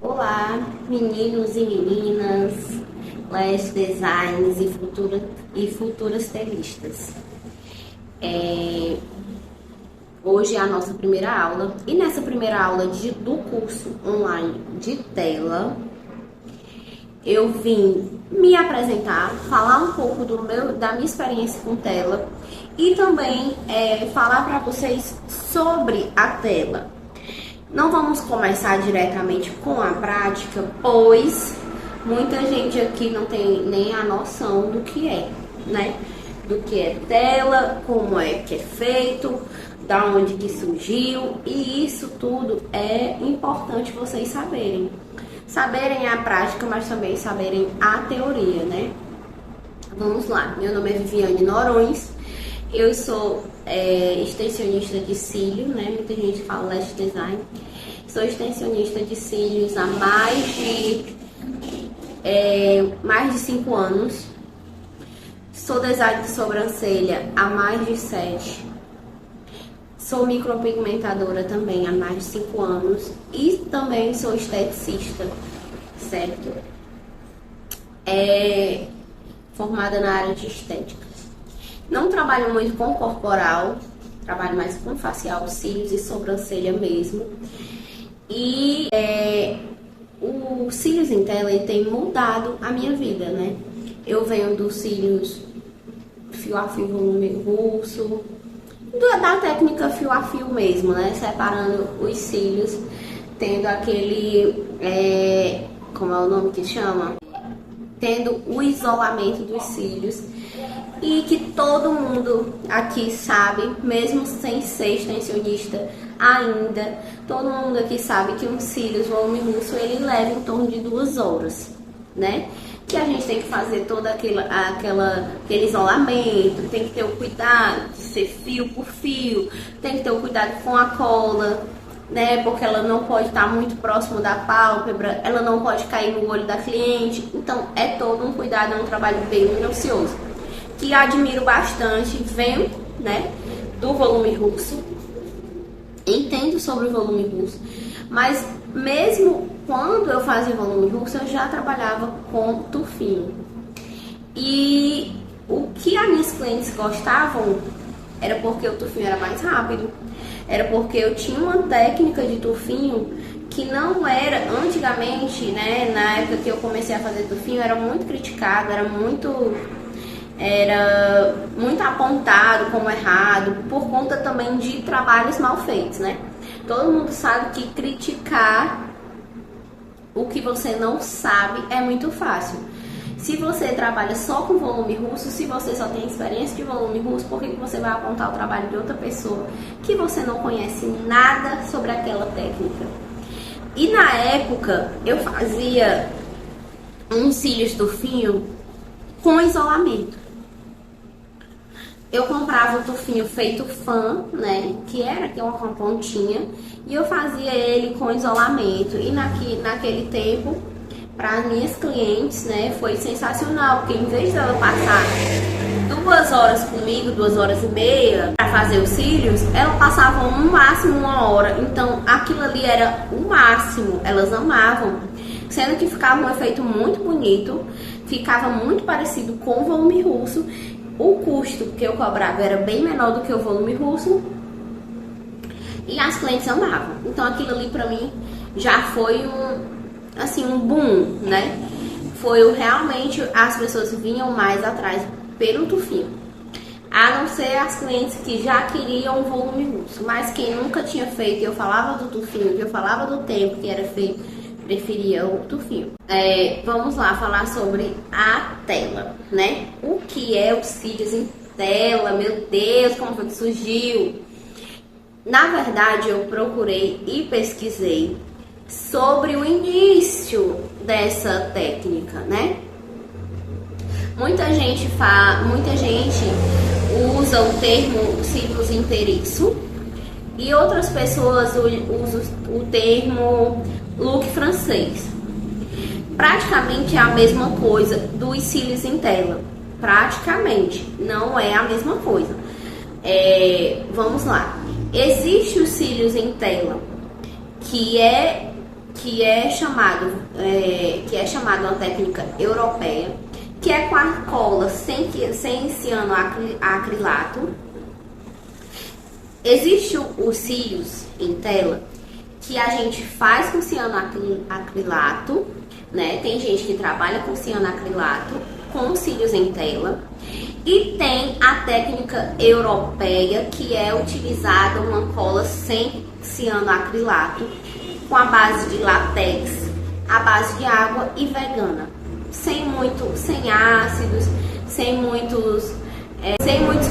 Olá, meninos e meninas, lash designers e futuras estilistas. Hoje é a nossa primeira aula e nessa primeira aula do curso online de tela, eu vim me apresentar, falar um pouco da minha experiência com tela e também falar para vocês sobre a tela. Não vamos começar diretamente com a prática, pois muita gente aqui não tem nem a noção do que é, né? Do que é tela, como é que é feito, da onde que surgiu, e isso tudo é importante vocês saberem. Saberem a prática, mas também saberem a teoria, né? Vamos lá, meu nome é Viviane Norões, eu sou extensionista de cílio, né? Muita gente fala lash design. Sou extensionista de cílios há mais de 5 anos. Sou designer de sobrancelha há mais de 7. Sou micropigmentadora também há mais de 5 anos. E também sou esteticista, certo? Formada na área de estética. Não trabalho muito com corporal, trabalho mais com facial, cílios e sobrancelha mesmo. E o cílios em tela tem mudado a minha vida, né? Eu venho dos cílios fio a fio volume russo, da técnica fio a fio mesmo, né? Separando os cílios, tendo aquele, como é o nome que chama? Tendo o isolamento dos cílios. E que todo mundo aqui sabe, mesmo sem ser extensionista ainda, todo mundo aqui sabe que um cílios volume russo ele leva em torno de 2 horas, né? Que a gente tem que fazer todo aquele isolamento, tem que ter o cuidado de ser fio por fio, tem que ter o cuidado com a cola, né? Porque ela não pode estar muito próximo da pálpebra, ela não pode cair no olho da cliente. Então é todo um cuidado, é um trabalho bem minucioso, que admiro bastante, venho, né, do volume russo, entendo sobre o volume russo, mas mesmo quando eu fazia volume russo, eu já trabalhava com tufinho. E o que as minhas clientes gostavam era porque o tufinho era mais rápido, era porque eu tinha uma técnica de tufinho que não era, antigamente, né, na época que eu comecei a fazer tufinho, era muito criticado, era muito apontado como errado, por conta também de trabalhos mal feitos, né? Todo mundo sabe que criticar o que você não sabe é muito fácil. Se você trabalha só com volume russo, se você só tem experiência de volume russo, por que você vai apontar o trabalho de outra pessoa que você não conhece nada sobre aquela técnica? E na época eu fazia uns cílios tufinho com isolamento. Eu comprava o tufinho feito fã, né, que era aqui uma pontinha, e eu fazia ele com isolamento. E naquele tempo, para as minhas clientes, né, foi sensacional, porque em vez dela passar 2 horas comigo, 2 horas e meia, para fazer os cílios, ela passava no máximo 1 hora. Então aquilo ali era o máximo, elas amavam, sendo que ficava um efeito muito bonito, ficava muito parecido com o volume russo. O custo que eu cobrava era bem menor do que o volume russo e as clientes amavam. Então aquilo ali pra mim já foi um boom, né? Realmente as pessoas vinham mais atrás pelo tufinho. A não ser as clientes que já queriam o volume russo, mas quem nunca tinha feito, eu falava do tufinho, eu falava do tempo que era feito, preferia o tufinho. Vamos lá falar sobre a tela, né? O que é os cílios em tela? Meu Deus, como foi que surgiu? Na verdade, eu procurei e pesquisei sobre o início dessa técnica, né? Muita gente usa o termo cílios inteiriço e outras pessoas usam o termo look francês. Praticamente é a mesma coisa dos cílios em tela. Praticamente não é a mesma coisa. Vamos lá. Existe os cílios em tela, que que é chamado uma técnica europeia, que é com a cola sem cianoacrilato. Existe os cílios em tela que a gente faz com cianoacrilato, né? Tem gente que trabalha com cianoacrilato, com cílios em tela. E tem a técnica europeia, que é utilizada uma cola sem cianoacrilato, com a base de látex, a base de água e vegana. Sem ácidos, sem muitos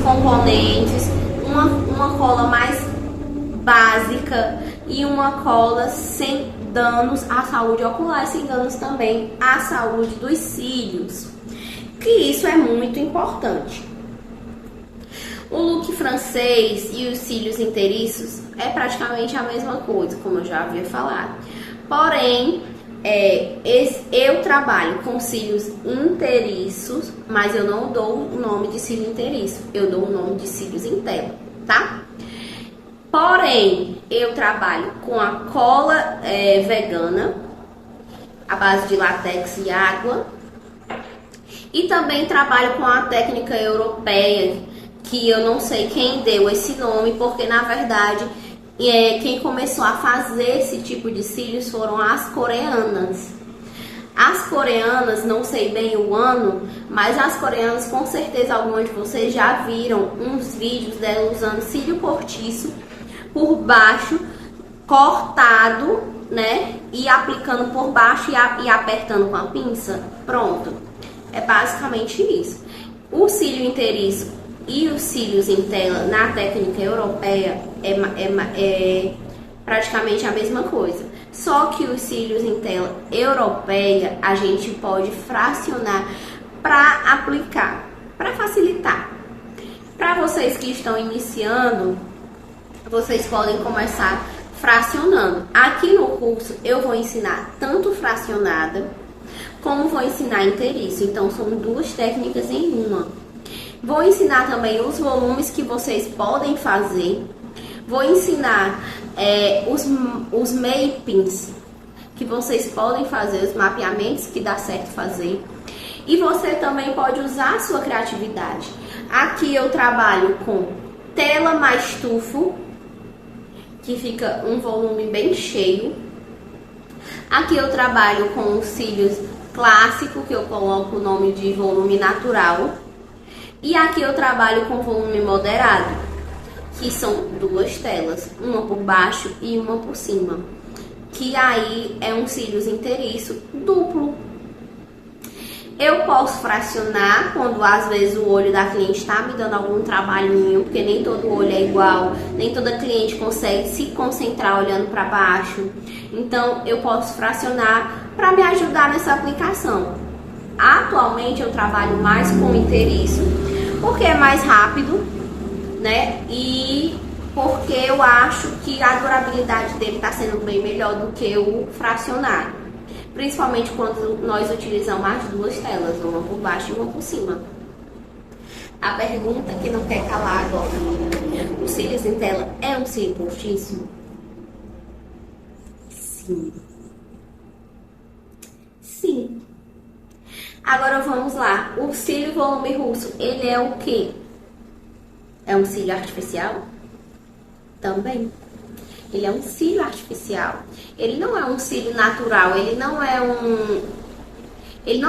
componentes, uma cola mais básica e uma cola sem danos à saúde ocular e sem danos também à saúde dos cílios, que isso é muito importante. O look francês e os cílios inteiriços é praticamente a mesma coisa, como eu já havia falado. Porém, eu trabalho com cílios inteiriços, mas eu não dou o nome de cílio inteiriço, eu dou o nome de cílios em tela, tá? Porém, eu trabalho com a cola vegana, a base de látex e água, e também trabalho com a técnica europeia, que eu não sei quem deu esse nome, porque na verdade quem começou a fazer esse tipo de cílios foram as coreanas. As coreanas, não sei bem o ano, mas as coreanas, com certeza alguns de vocês já viram uns vídeos dela usando cílio postiço por baixo, cortado, né? E aplicando por baixo e apertando com a pinça. Pronto. É basicamente isso. O cílio inteiriço e os cílios em tela na técnica europeia é praticamente a mesma coisa. Só que os cílios em tela europeia a gente pode fracionar para aplicar, para facilitar. Para vocês que estão iniciando, vocês podem começar fracionando. Aqui no curso eu vou ensinar tanto fracionada como vou ensinar inteiriço. Então são duas técnicas em uma. Vou ensinar também os volumes que vocês podem fazer. Vou ensinar os mappings que vocês podem fazer, os mapeamentos que dá certo fazer. E você também pode usar a sua criatividade. Aqui eu trabalho com tela mais tufo, que fica um volume bem cheio. Aqui eu trabalho com os cílios clássico, que eu coloco o nome de volume natural. E aqui eu trabalho com volume moderado, que são duas telas, uma por baixo e uma por cima, que aí é um cílios inteiriço duplo. Eu posso fracionar quando às vezes o olho da cliente está me dando algum trabalhinho, porque nem todo olho é igual, nem toda cliente consegue se concentrar olhando para baixo. Então eu posso fracionar para me ajudar nessa aplicação. Atualmente eu trabalho mais com inteiriço, porque é mais rápido, né? E porque eu acho que a durabilidade dele está sendo bem melhor do que o fracionado. Principalmente quando nós utilizamos as duas telas, uma por baixo e uma por cima. A pergunta que não quer calar agora: o cílios em tela é um cílio postiço? Sim. Sim. Agora vamos lá. O cílio volume russo, ele é o quê? É um cílio artificial? Também. Ele é um cílio artificial. Ele não é um cílio natural. Ele não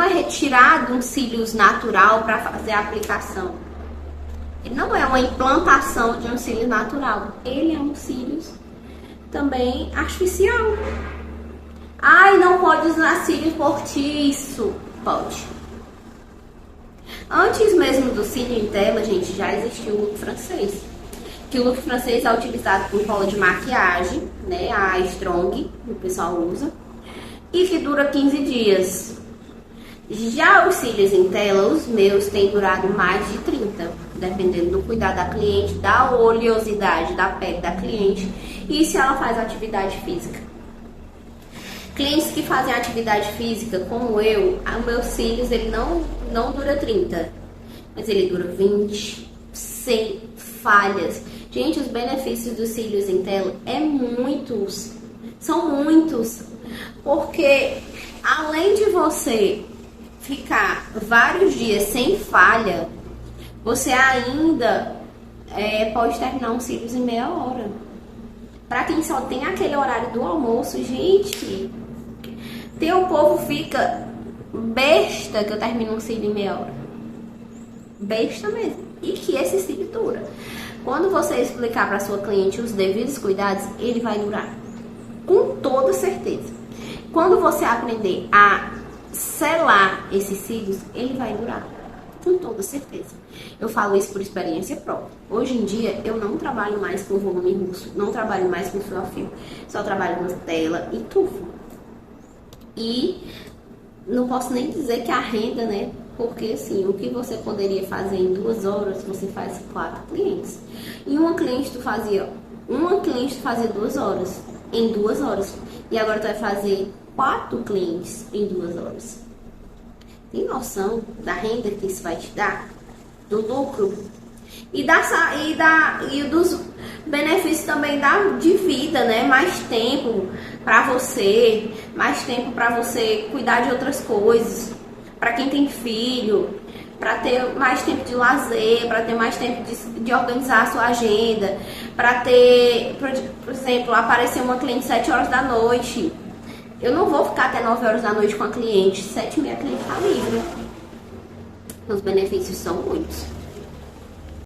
é retirado um cílios natural para fazer a aplicação. Ele não é uma implantação de um cílio natural. Ele é um cílios também artificial. Ai, não pode usar cílio postiço. Pode. Antes mesmo do cílio em tela, gente, já existiu o look francês. Que o look francês é utilizado com cola de maquiagem, né? A Strong, que o pessoal usa. E que dura 15 dias. Já os cílios em tela, os meus, têm durado mais de 30. Dependendo do cuidado da cliente, da oleosidade da pele da cliente. E se ela faz atividade física. Clientes que fazem atividade física, como eu, os meus cílios, ele não dura 30, mas ele dura 20, sem falhas. Gente, os benefícios dos cílios em tela são muitos. Porque além de você ficar vários dias sem falha, você ainda pode terminar uns cílios em meia hora. Pra quem só tem aquele horário do almoço, gente, o povo fica besta que eu termino um cílio em meia hora. Besta mesmo. E que esse cílio dura. Quando você explicar para sua cliente os devidos cuidados, ele vai durar. Com toda certeza. Quando você aprender a selar esses cílios, ele vai durar. Com toda certeza. Eu falo isso por experiência própria. Hoje em dia, eu não trabalho mais com volume russo, não trabalho mais com fio a fio. Só trabalho com tela e tufo. E não posso nem dizer que a renda, né? Porque assim, o que você poderia fazer em 2 horas, você faz 4 clientes. E uma cliente tu fazia 2 horas, em 2 horas. E agora tu vai fazer 4 clientes em 2 horas. Tem noção da renda que isso vai te dar? Do lucro? E dos benefícios também de vida, né? Mais tempo pra você, mais tempo pra você cuidar de outras coisas. Pra quem tem filho, pra ter mais tempo de lazer, pra ter mais tempo de organizar a sua agenda, pra ter, por exemplo, aparecer uma cliente 7 horas da noite. Eu não vou ficar até 9 horas da noite com a cliente. 7h30 a cliente tá livre. Os benefícios são muitos.